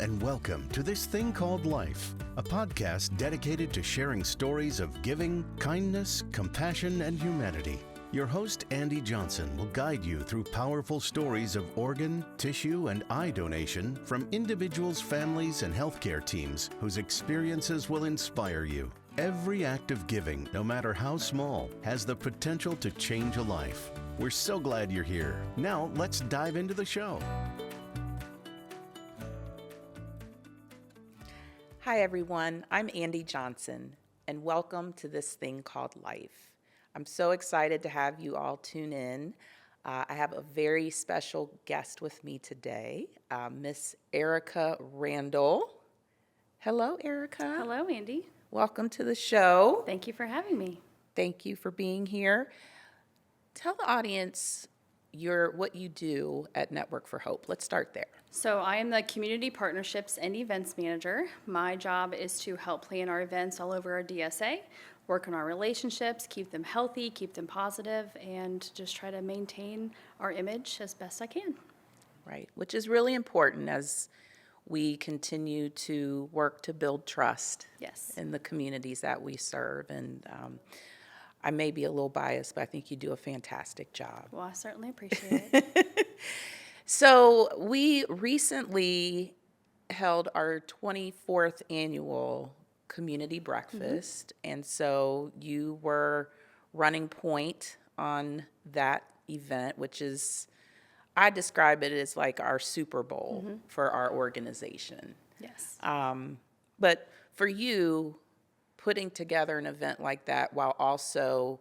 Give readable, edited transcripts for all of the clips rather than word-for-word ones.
and welcome to This Thing Called Life, a podcast dedicated to sharing stories of giving, kindness, compassion, and humanity. Your host, Andy Johnson, will guide you through powerful stories of organ, tissue, and eye donation from individuals, families, and healthcare teams whose experiences will inspire you. Every act of giving, no matter how small, has the potential to change a life. We're so glad you're here. Now, let's dive into the show. Hi, everyone. I'm Andy Johnson, and welcome to This Thing Called Life. I'm so excited to have you all tune in. I have a very special guest with me today, Miss Erica Randall. Hello, Erica. Hello, Andy. Welcome to the show. Thank you for having me. Thank you for being here. Tell the audience what you do at Network for Hope. Let's start there. So I am the Community Partnerships and Events Manager. My job is to help plan our events all over our DSA, work on our relationships, keep them healthy, keep them positive, and just try to maintain our image as best I can. Right, which is really important as we continue to work to build trust in the communities that we serve. And I may be a little biased, but I think you do a fantastic job. Well, I certainly appreciate it. So we recently held our 24th annual community breakfast, and so you were running point on that event, which is, I describe it as like our Super Bowl for our organization. Yes. But for you, putting together an event like that while also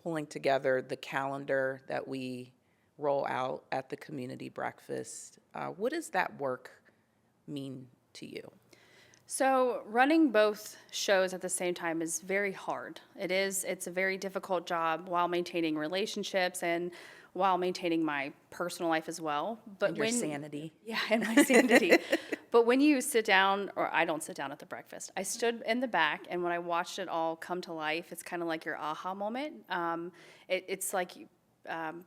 pulling together the calendar that we roll out at the community breakfast, what does that work mean to you? So running both shows at the same time is very hard. It's a very difficult job while maintaining relationships and while maintaining my personal life as well. But And your sanity. Yeah, and my sanity. But when you sit down, or I don't sit down at the breakfast, I stood in the back, and when I watched it all come to life, it's kind of like your aha moment. It's like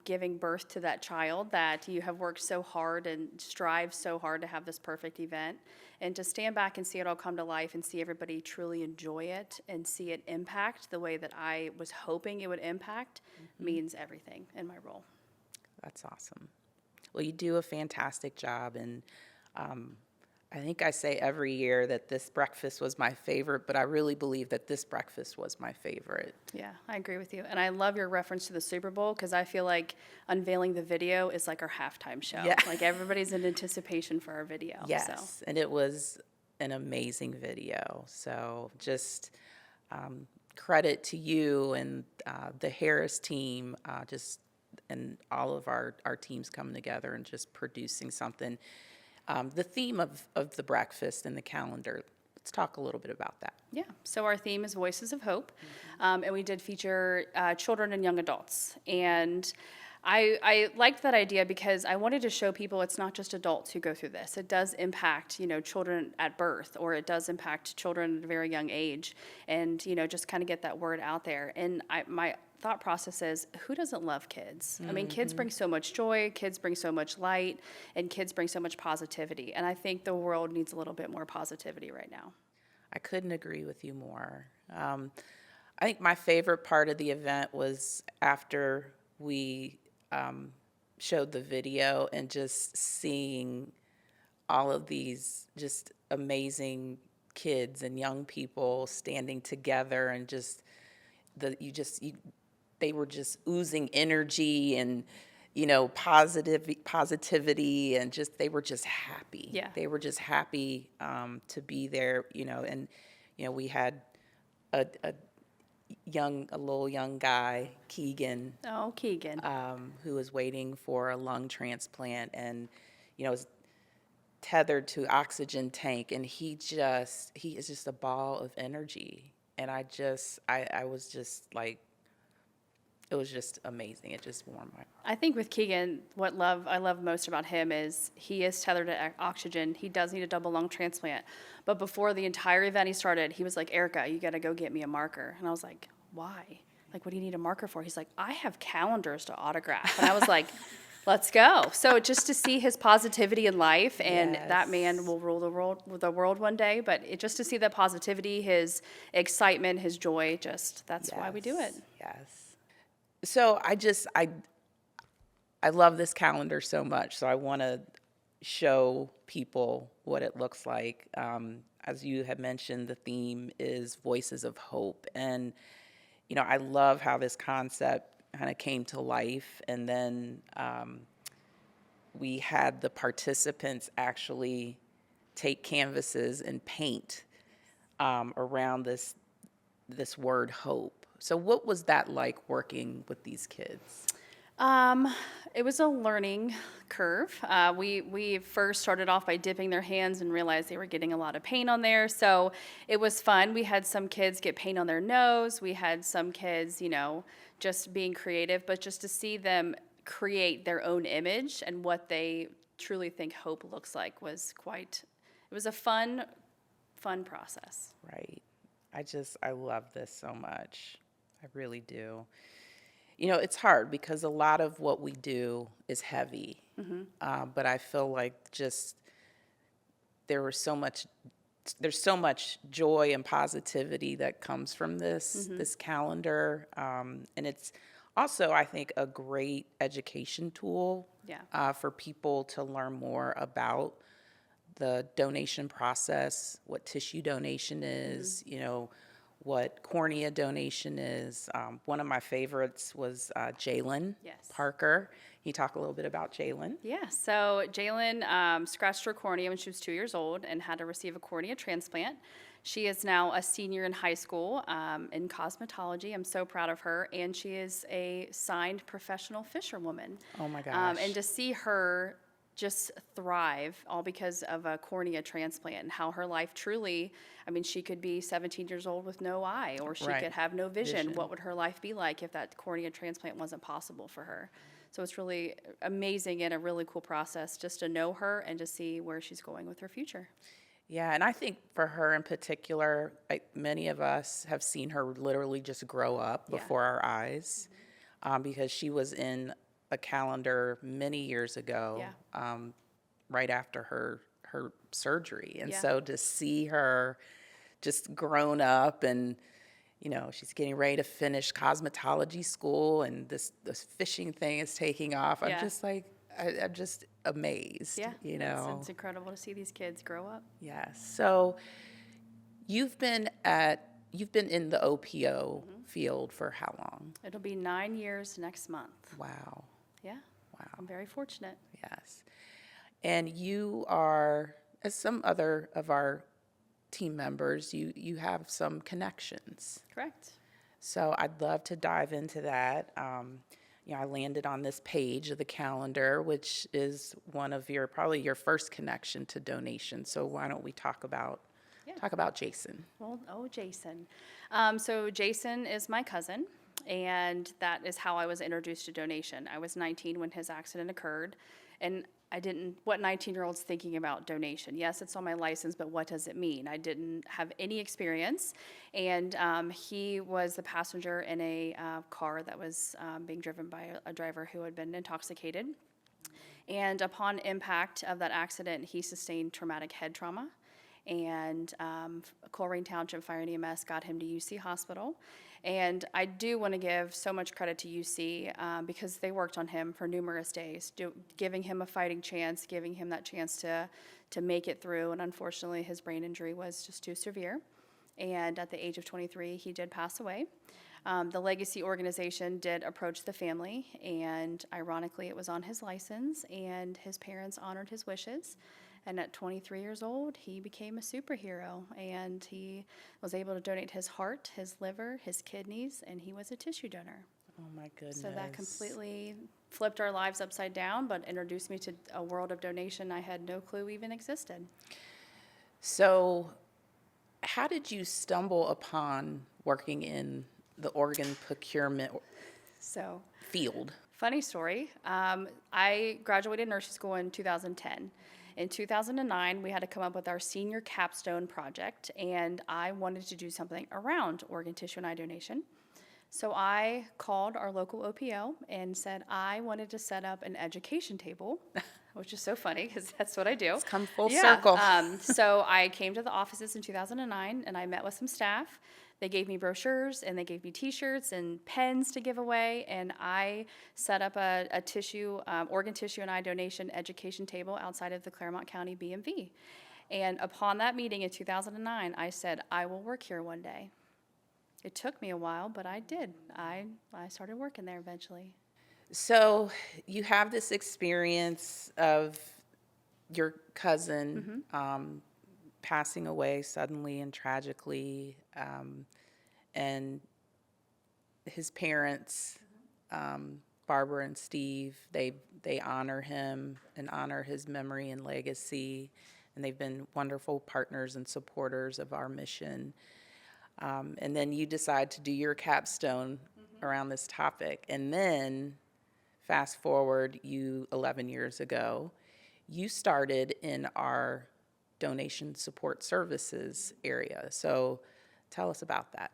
giving birth to that child that you have worked so hard and strive so hard to have this perfect event. And to stand back and see it all come to life and see everybody truly enjoy it and see it impact the way that I was hoping it would impact means everything in my role. That's awesome. Well, you do a fantastic job, and I think I say every year that this breakfast was my favorite, but I really believe that this breakfast was my favorite. Yeah, I agree with you. And I love your reference to the Super Bowl because I feel like unveiling the video is like our halftime show. Yeah. Like everybody's in anticipation for our video. Yes, So. and it was an amazing video. So just credit to you and the Harris team, and all of our teams coming together and just producing something. The theme of the breakfast and the calendar, let's talk a little bit about that. Yeah, so our theme is Voices of Hope, and we did feature children and young adults. And I liked that idea because I wanted to show people it's not just adults who go through this. It does impact, children at birth, or it does impact children at a very young age, and, just kind of get that word out there. And my thought process is, who doesn't love kids? I mean, kids bring so much joy, kids bring so much light, and kids bring so much positivity. And I think the world needs a little bit more positivity right now. I couldn't agree with you more. I think my favorite part of the event was after we showed the video and just seeing all of these just amazing kids and young people standing together, and they were just oozing energy and, positivity, and they were just happy. Yeah. They were just happy to be there, and, we had a little young guy, Keegan. Oh, Keegan. Who was waiting for a lung transplant and, was tethered to oxygen tank, and he is just a ball of energy. And I was just like, it was just amazing. It just warmed my heart. I think with Keegan, what I love most about him is he is tethered to oxygen. He does need a double lung transplant. But before the entire event he started, he was like, Erica, you got to go get me a marker. And I was like, why? Like, what do you need a marker for? He's like, I have calendars to autograph. And I was like, Let's go. So just to see his positivity in life, and that man Yes. will rule the world one day, but just to see the positivity, his excitement, his joy, that's why we do it. Yes. So I love this calendar so much. So I want to show people what it looks like. As you had mentioned, the theme is Voices of Hope. And, I love how this concept kind of came to life. And then we had the participants actually take canvases and paint around this word hope. So what was that like working with these kids? It was a learning curve. We first started off by dipping their hands and realized they were getting a lot of paint on there. So it was fun. We had some kids get paint on their nose. We had some kids, just being creative, but just to see them create their own image and what they truly think hope looks like it was a fun process. Right. I love this so much. I really do. It's hard because a lot of what we do is heavy. But I feel like just there's so much joy and positivity that comes from this calendar. And it's also, I think, a great education tool for people to learn more about the donation process, what tissue donation is, what cornea donation is. One of my favorites was Jalen Parker. Can you talk a little bit about Jalen? Yeah, so Jalen scratched her cornea when she was 2 years old and had to receive a cornea transplant. She is now a senior in high school in cosmetology. I'm so proud of her. And she is a signed professional fisherwoman. Oh my gosh. And to see her just thrive all because of a cornea transplant and how her life truly, she could be 17 years old with no eye, or she could have no vision. What would her life be like if that cornea transplant wasn't possible for her? So it's really amazing and a really cool process just to know her and to see where she's going with her future. Yeah, and I think for her in particular, many of us have seen her literally just grow up before our eyes, because she was in a calendar many years ago, right after her surgery. And so to see her just grown up and, she's getting ready to finish cosmetology school and this fishing thing is taking off. I'm just like, I'm just amazed, It's incredible to see these kids grow up. Yes. So you've been in the OPO field for how long? It'll be 9 years next month. Wow. Yeah. Wow. I'm very fortunate. Yes. And you are, as some other of our team members, you have some connections. Correct. So I'd love to dive into that. I landed on this page of the calendar, which is one of probably your first connection to donation. So why don't we talk about Jason? Well, Jason. So Jason is my cousin, and that is how I was introduced to donation. I was 19 when his accident occurred, and what 19-year-old's thinking about donation? Yes, it's on my license, but what does it mean? I didn't have any experience, and he was the passenger in a car that was being driven by a driver who had been intoxicated. And upon impact of that accident, he sustained traumatic head trauma. And Coleraine Township Fire and EMS got him to UC Hospital. And I do want to give so much credit to UC because they worked on him for numerous days, giving him a fighting chance, giving him that chance to make it through. And unfortunately, his brain injury was just too severe. And at the age of 23, he did pass away. The Legacy organization did approach the family, and ironically, it was on his license, and his parents honored his wishes. And at 23 years old, he became a superhero, and he was able to donate his heart, his liver, his kidneys, and he was a tissue donor. Oh my goodness. So that completely flipped our lives upside down, but introduced me to a world of donation I had no clue even existed. So how did you stumble upon working in the organ procurement field? Funny story. I graduated nursing school in 2010. In 2009, we had to come up with our senior capstone project, and I wanted to do something around organ, tissue, and eye donation. So I called our local OPO and said I wanted to set up an education table, which is so funny because that's what I do. It's come full Yeah. circle. So I came to the offices in 2009 and I met with some staff. They gave me brochures and they gave me T-shirts and pens to give away. And I set up a tissue, organ tissue and eye donation education table outside of the Claremont County BMV. And upon that meeting in 2009, I said, I will work here one day. It took me a while, but I did. I started working there eventually. So you have this experience of your cousin passing away suddenly and tragically, and his parents, Barbara and Steve, they honor him and honor his memory and legacy, and they've been wonderful partners and supporters of our mission. And then you decide to do your capstone around this topic. And then, fast forward, 11 years ago, you started in our donation support services area. So tell us about that.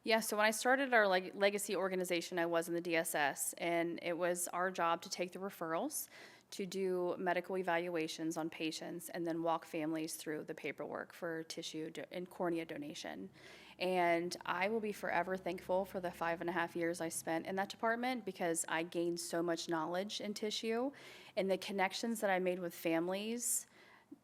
Yeah, so when I started our legacy organization, I was in the DSS, and it was our job to take the referrals, to do medical evaluations on patients, and then walk families through the paperwork for tissue and cornea donation. And I will be forever thankful for the 5.5 years I spent in that department because I gained so much knowledge in tissue, and the connections that I made with families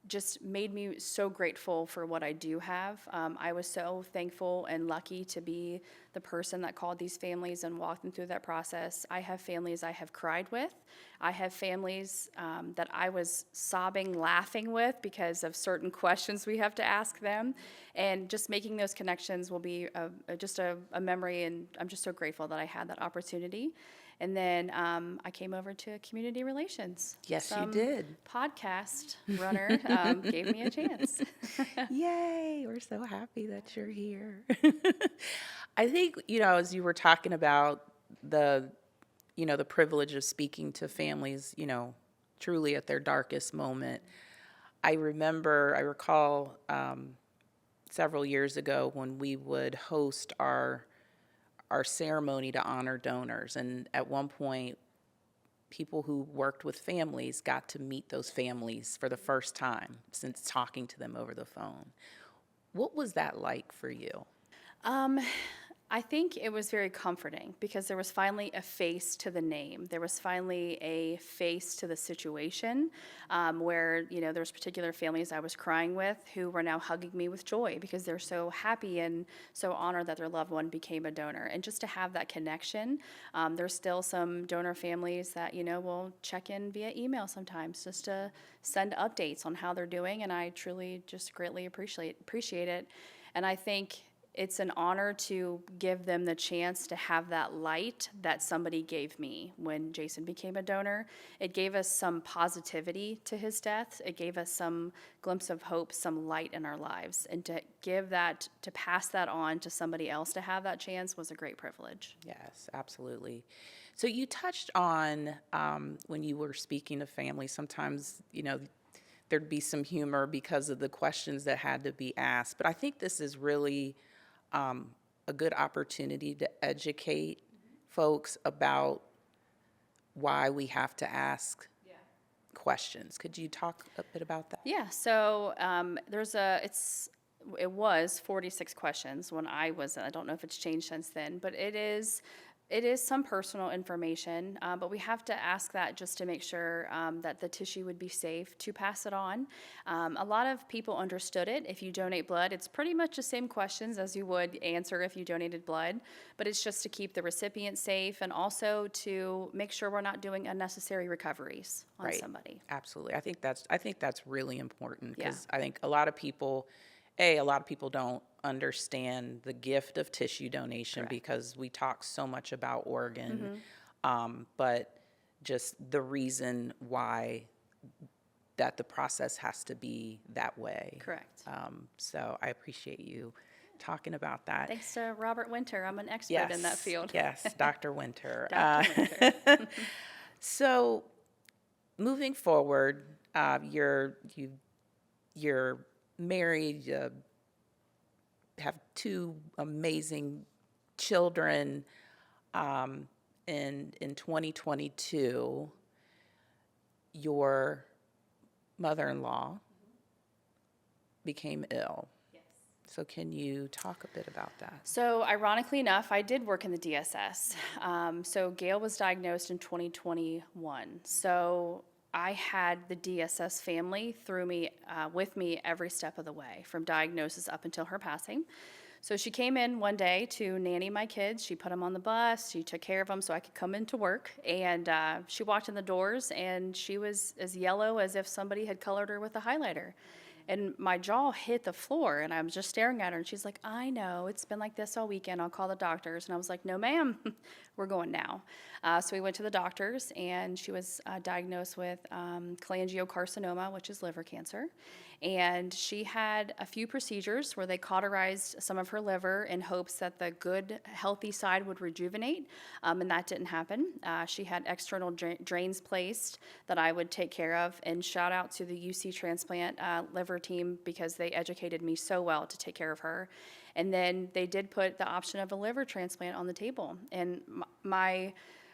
just made me so grateful for what I do have. I was so thankful and lucky to be the person that called these families and walked them through that process. I have families I have cried with. I have families that I was sobbing, laughing with because of certain questions we have to ask them. And just making those connections will be just a memory, and I'm just so grateful that I had that opportunity. And then I came over to community relations. Yes, you Some did. podcast runner gave me a chance. Yay, we're so happy that you're here. I think, as you were talking about the privilege of speaking to families, truly at their darkest moment, I recall several years ago when we would host our ceremony to honor donors. And at one point, people who worked with families got to meet those families for the first time since talking to them over the phone. What was that like for you? I think it was very comforting because there was finally a face to the name. There was finally a face to the situation where, there was particular families I was crying with who were now hugging me with joy because they're so happy and so honored that their loved one became a donor. And just to have that connection, there's still some donor families that, will check in via email sometimes just to send updates on how they're doing. And I truly just greatly appreciate it. And I think it's an honor to give them the chance to have that light that somebody gave me when Jason became a donor. It gave us some positivity to his death. It gave us some glimpse of hope, some light in our lives. And to pass that on to somebody else to have that chance was a great privilege. Yes, absolutely. So you touched on when you were speaking to families, sometimes, there'd be some humor because of the questions that had to be asked. But I think this is really a good opportunity to educate folks about why we have to ask questions. Could you talk a bit about that? Yeah, so it was 46 questions when I was, I don't know if it's changed since then, but it is some personal information, but we have to ask that just to make sure that the tissue would be safe to pass it on. A lot of people understood it. If you donate blood, it's pretty much the same questions as you would answer if you donated blood, but it's just to keep the recipient safe and also to make sure we're not doing unnecessary recoveries on somebody. Absolutely. I think that's really important because I think a lot of people don't understand the gift of tissue donation. Correct. Because we talk so much about organ, but just the reason why that the process has to be that way. Correct. So I appreciate you talking about that. Thanks to Robert Winter. I'm an expert in that field. Yes, Dr. Winter. Dr. Winter. So moving forward, you're married, have two amazing children. And in 2022, your mother-in-law became ill. Yes. So can you talk a bit about that? So ironically enough, I did work in the DSS. So Gail was diagnosed in 2021. So I had the DSS family with me every step of the way, from diagnosis up until her passing. So she came in one day to nanny my kids. She put them on the bus. She took care of them so I could come into work. And she walked in the doors, and she was as yellow as if somebody had colored her with a highlighter. And my jaw hit the floor, and I was just staring at her, and she's like, I know, it's been like this all weekend. I'll call the doctors. And I was like, no, ma'am, we're going now. So we went to the doctors, and she was diagnosed with cholangiocarcinoma, which is liver cancer. And she had a few procedures where they cauterized some of her liver in hopes that the good, healthy side would rejuvenate, and that didn't happen. She had external drains placed that I would take care of, and shout out to the UC transplant liver team because they educated me so well to take care of her. And then they did put the option of a liver transplant on the table. And my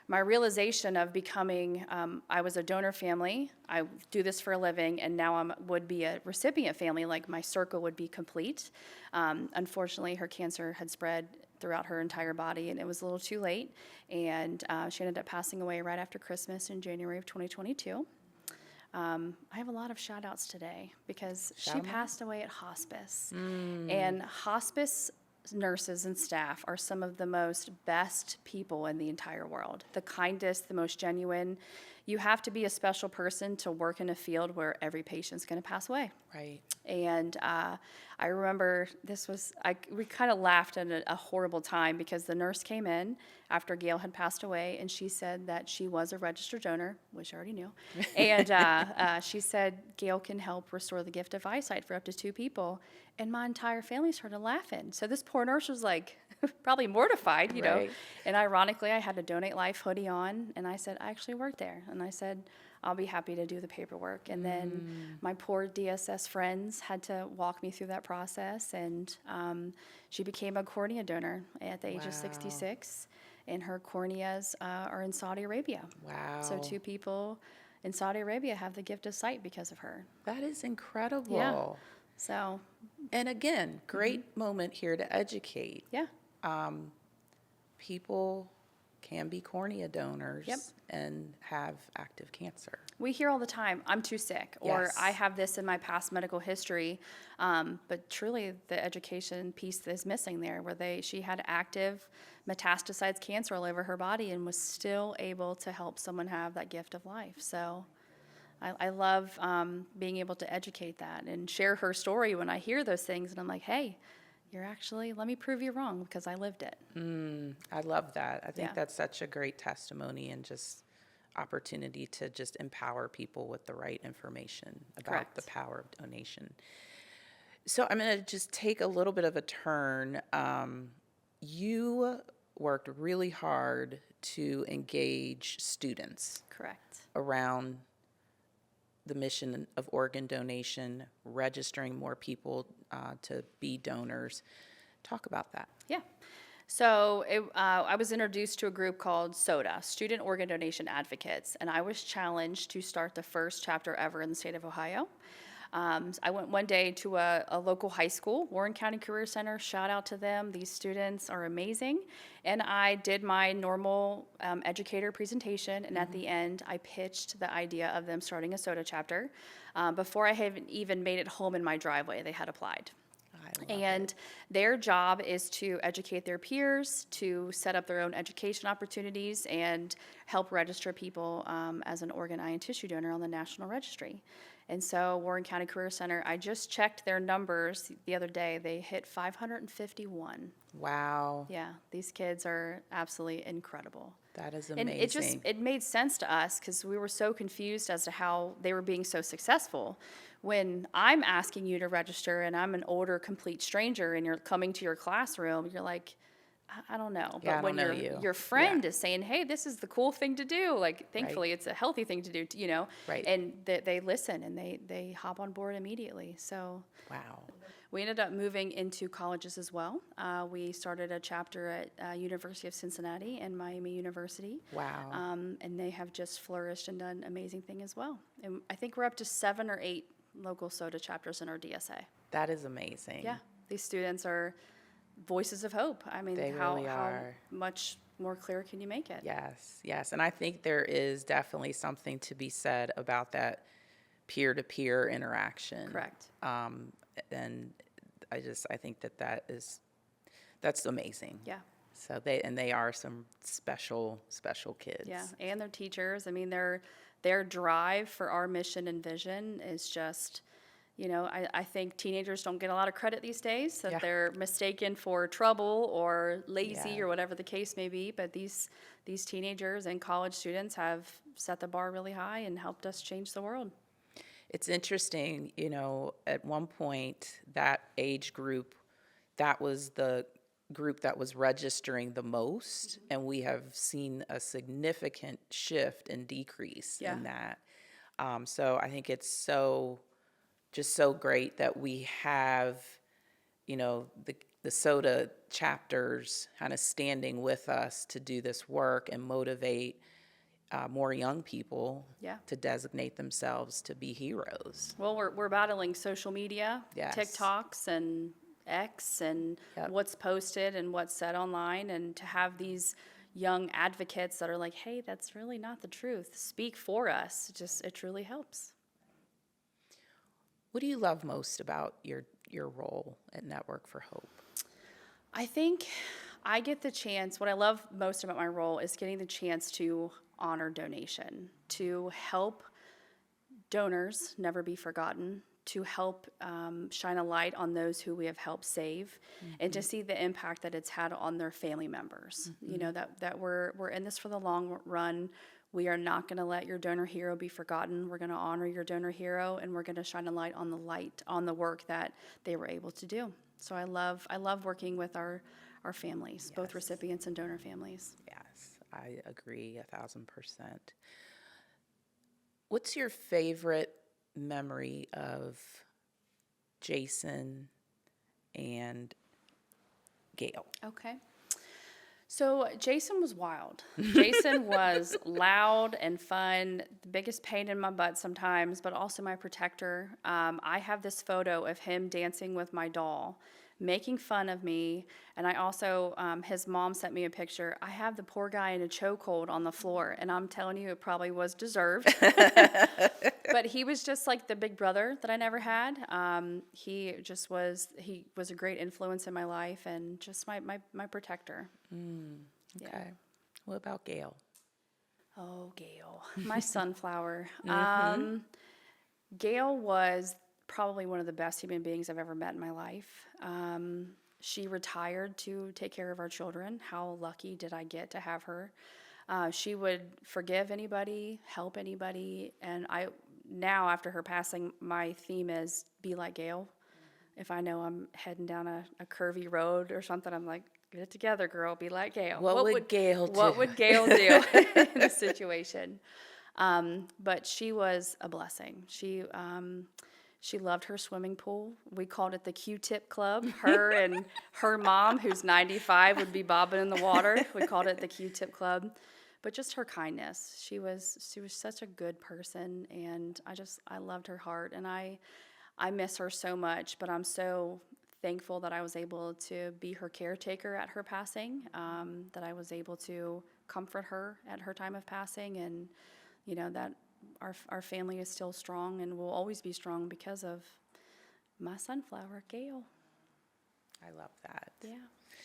realization of becoming, I was a donor family, I do this for a living, and now I would be a recipient family, like my circle would be complete. Unfortunately, her cancer had spread throughout her entire body, and it was a little too late, and she ended up passing away right after Christmas in January of 2022. I have a lot of shout outs today because she passed away at hospice, and hospice nurses and staff are some of the most best people in the entire world. The kindest, the most genuine. You have to be a special person to work in a field where every patient's going to pass away. Right. And I remember we kind of laughed at a horrible time because the nurse came in after Gail had passed away, and she said that she was a registered donor, which I already knew. And she said, Gail can help restore the gift of eyesight for up to 2 people. And my entire family started laughing. So this poor nurse was like, probably mortified, you know. Right. And ironically, I had a Donate Life hoodie on, and I said, I actually work there. And I said, I'll be happy to do the paperwork. And then my poor DSS friends had to walk me through that process, and she became a cornea donor at the age of 66, and her corneas are in Saudi Arabia. Wow. So 2 people in Saudi Arabia have the gift of sight because of her. That is incredible. Yeah. So. And again, great moment here to educate. Yeah. People can be cornea donors Yep. and have active cancer. We hear all the time, I'm too sick, or Yes. I have this in my past medical history. But truly, the education piece is missing there, where she had active metastasized cancer all over her body and was still able to help someone have that gift of life. So I love being able to educate that and share her story when I hear those things. And I'm like, hey, let me prove you wrong because I lived it. I love that. I think Yeah. that's such a great testimony and just opportunity to just empower people with the right information about Correct. the power of donation. So I'm going to just take a little bit of a turn. You worked really hard to engage students Correct. around the mission of organ donation, registering more people to be donors. Talk about that. Yeah. So I was introduced to a group called SODA, Student Organ Donation Advocates, and I was challenged to start the first chapter ever in the state of Ohio. I went one day to a local high school, Warren County Career Center. Shout out to them. These students are amazing. And I did my normal educator presentation, and at the end, I pitched the idea of them starting a SODA chapter. Before I had even made it home in my driveway, they had applied. And their job is to educate their peers, to set up their own education opportunities, and help register people as an organ, eye, and tissue donor on the National Registry. And so Warren County Career Center, I just checked their numbers the other day. They hit 551. Wow. Yeah, these kids are absolutely incredible. That is And amazing. it made sense to us because we were so confused as to how they were being so successful. When I'm asking you to register and I'm an older, complete stranger and you're coming to your classroom, you're like, I don't know. Yeah, I But when don't know your you. your friend Yeah. is saying, "Hey, this is the cool thing to do," like thankfully it's a healthy thing to do, Right. and they listen and they hop on board immediately. So Wow. we ended up moving into colleges as well. We started a chapter at University of Cincinnati and Miami University. Wow. And they have just flourished and done amazing thing as well. And I think we're up to 7 or 8 local SOTA chapters in our DSA. That is amazing. Yeah, these students are voices of hope. I mean, They how really are. much more clear can you make it? Yes, yes. And I think there is definitely something to be said about that peer-to-peer interaction. Correct. And I think that's amazing. Yeah. So they are some special kids. Yeah, and their teachers. I mean, their drive for our mission and vision is just, I think teenagers don't get a lot of credit these days, that Yeah. they're mistaken for trouble or lazy Yeah. or whatever the case may be. But these teenagers and college students have set the bar really high and helped us change the world. It's interesting, at one point, that age group, that was the group that was registering the most, and we have seen a significant shift and decrease Yeah. in that. So I think it's just so great that we have, the SOTA chapters kind of standing with us to do this work and motivate more young people Yeah. to designate themselves to be heroes. Well, we're battling social media, Yes. TikToks and X and Yep. what's posted and what's said online, and to have these young advocates that are like, hey, that's really not the truth. Speak for us. It truly helps. What do you love most about your role at Network for Hope? I think I get the chance, what I love most about my role is getting the chance to honor donation, to help donors never be forgotten, to help shine a light on those who we have helped save, and to see the impact that it's had on their family members. That we're in this for the long run. We are not going to let your donor hero be forgotten. We're going to honor your donor hero, and we're going to shine a light on the work that they were able to do. So I love working with our families, both recipients and donor families. Yes, I agree 1,000%. What's your favorite memory of Jason and Gail? Okay. So Jason was wild. Jason was loud and fun, the biggest pain in my butt sometimes, but also my protector. I have this photo of him dancing with my doll, making fun of me. And I also, his mom sent me a picture. I have the poor guy in a chokehold on the floor, and I'm telling you, it probably was deserved. But he was just like the big brother that I never had. He was a great influence in my life and just my protector. Okay. Yeah. What about Gail? Oh, Gail, my sunflower. Gail was probably one of the best human beings I've ever met in my life. She retired to take care of our children. How lucky did I get to have her? She would forgive anybody, help anybody, and now after her passing, my theme is be like Gail. If I know I'm heading down a curvy road or something, I'm like, get it together, girl, be like Gail. What would Gail do? What would Gail do in this situation? But she was a blessing. She loved her swimming pool. We called it the Q-tip club. Her and her mom, who's 95, would be bobbing in the water. We called it the Q-tip club. But just her kindness. She was such a good person, and I loved her heart, and I miss her so much, but I'm so thankful that I was able to be her caretaker at her passing, that I was able to comfort her at her time of passing, and that our family is still strong and will always be strong because of my sunflower, Gail. I love that. Yeah,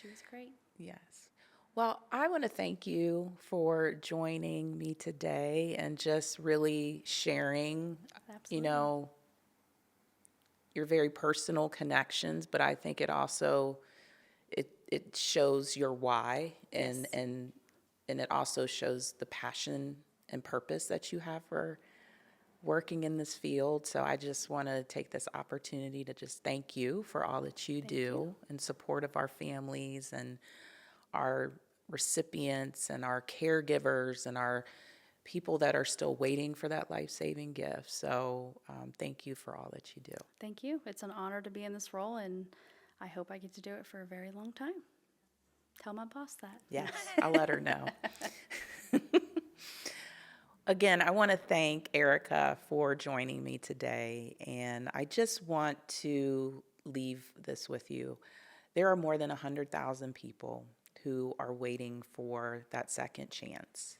she was great. Yes. Well, I want to thank you for joining me today and just really sharing, Absolutely. your very personal connections, but I think it also it shows your why and it also shows the passion and purpose that you have for working in this field. So I just want to take this opportunity to just thank you for all that you do in support of our families and our recipients and our caregivers and our people that are still waiting for that life-saving gift. So thank you for all that you do. Thank you. It's an honor to be in this role, and I hope I get to do it for a very long time. Tell my boss that. Yes, I'll let her know. Again, I want to thank Erica for joining me today, and I just want to leave this with you. There are more than 100,000 people who are waiting for that second chance.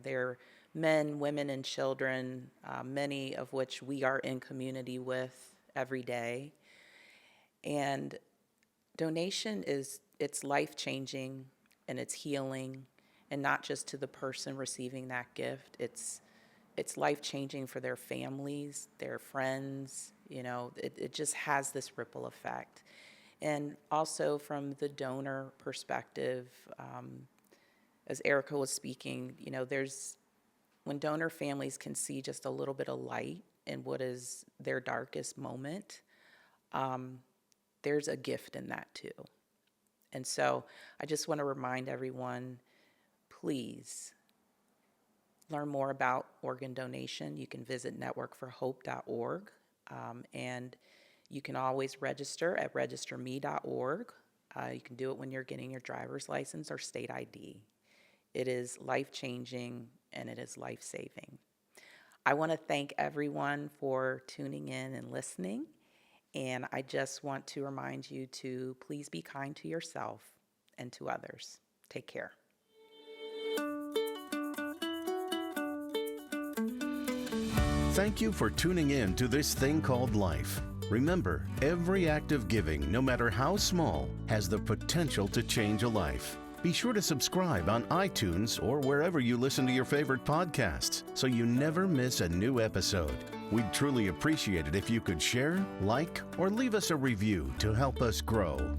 They're men, women, and children, many of which we are in community with every day. And donation it's life-changing and it's healing, and not just to the person receiving that gift. It's life-changing for their families, their friends. It just has this ripple effect. And also from the donor perspective, as Erica was speaking, when donor families can see just a little bit of light in what is their darkest moment, there's a gift in that too. And so I just want to remind everyone, please learn more about organ donation. You can visit networkforhope.org, and you can always register at registerme.org. You can do it when you're getting your driver's license or state ID. It is life-changing and it is life-saving. I want to thank everyone for tuning in and listening, and I just want to remind you to please be kind to yourself and to others. Take care. Thank you for tuning in to This Thing Called Life. Remember, every act of giving, no matter how small, has the potential to change a life. Be sure to subscribe on iTunes or wherever you listen to your favorite podcasts so you never miss a new episode. We'd truly appreciate it if you could share, like, or leave us a review to help us grow.